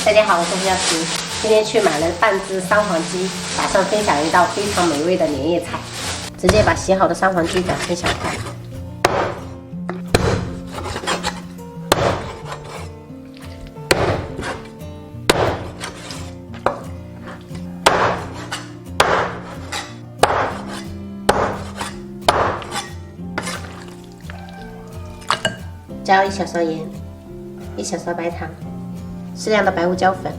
大家好，我是胡小琪。今天去买了半只三黄鸡，打算分享一道非常美味的年夜菜。直接把洗好的三黄鸡斩成小块。加入1小勺盐，1小勺白糖，适量的白胡椒粉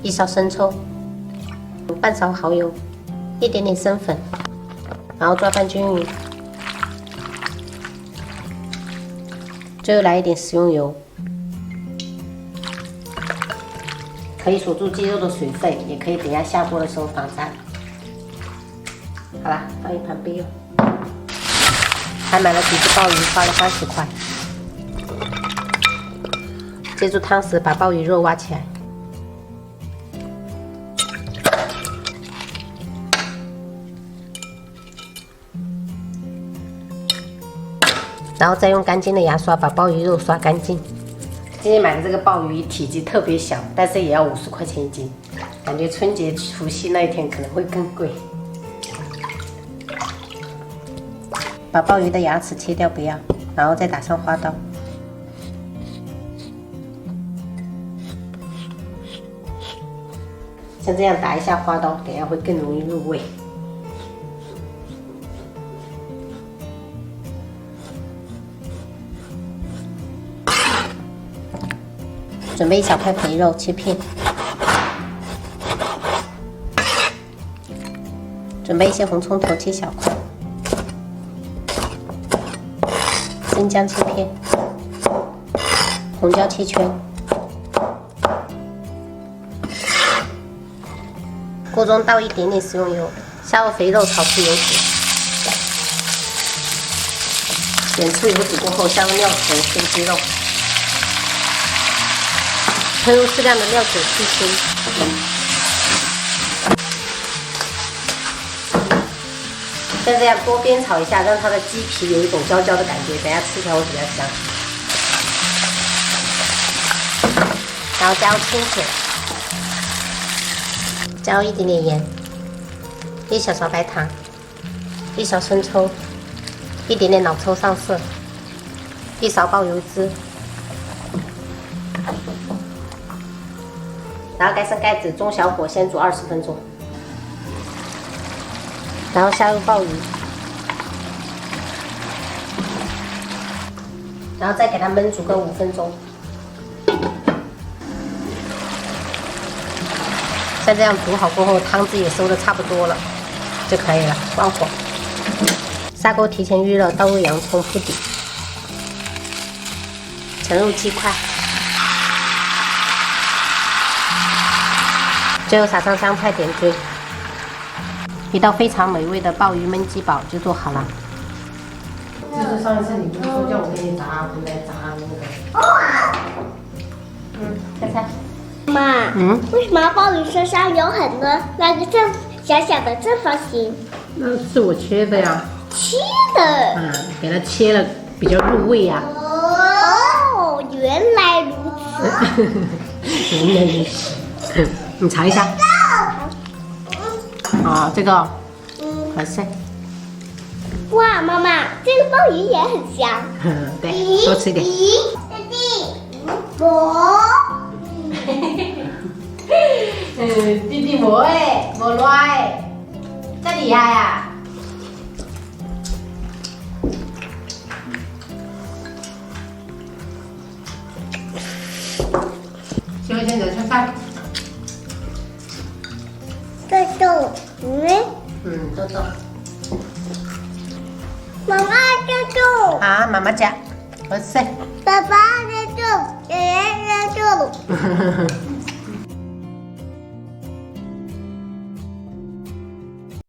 ，1勺生抽，半勺蚝油，一点点生粉，然后抓拌均匀。最后来一点食用油，可以锁住鸡肉的水分，也可以等下下锅的时候防粘。好了，放一旁备用。还买了几只鲍鱼，花了30块。借助汤匙把鲍鱼肉挖起来，然后再用干净的牙刷把鲍鱼肉刷干净。今天买的这个鲍鱼体积特别小，但是也要50块钱1斤，感觉春节除夕那一天可能会更贵。把鲍鱼的牙齿切掉不要，然后再打上花刀。像这样打一下花刀，等下会更容易入味。准备1小块肥肉切片，准备一些红葱头切小块，生姜切片，红椒切圈。锅中倒一点点食用油，下入肥肉炒出油脂，煸出油脂过后，下入料头跟鸡肉，喷入适量的料酒去腥，像这样多煸炒一下，让它的鸡皮有一种焦焦的感觉，等下吃起来会比较香。然后加入清水。加入一点点盐，1小勺白糖，1勺生抽，一点点老抽上色，1勺爆油脂，然后盖上盖子，中小火先煮20分钟，然后下入鲍鱼，然后再给它焖煮个5分钟。像这样煮好过后，汤汁也收的差不多了，就可以了。关火，砂锅提前预热，倒入洋葱铺底，盛入鸡块，最后撒上香菜点缀，一道非常美味的鲍鱼焖鸡煲就做好了。就是上一次你不是说叫我给你炸，回来炸那个？菜菜。妈，为什么鲍鱼身上有很多那个正小小的正方形？那是我切的呀。切的？给它切了比较入味呀。哦，原来如此。原来如此。你尝一下。啊，这个好吃。哇，妈妈，这个鲍鱼也很香。对，多吃一点。弟弟，我。弟弟冇诶，冇赖，真厉害呀！喜欢现在吃饭。豆豆，豆豆。妈妈豆豆。啊，妈妈夹，我吃。爸爸的豆，爷爷的豆。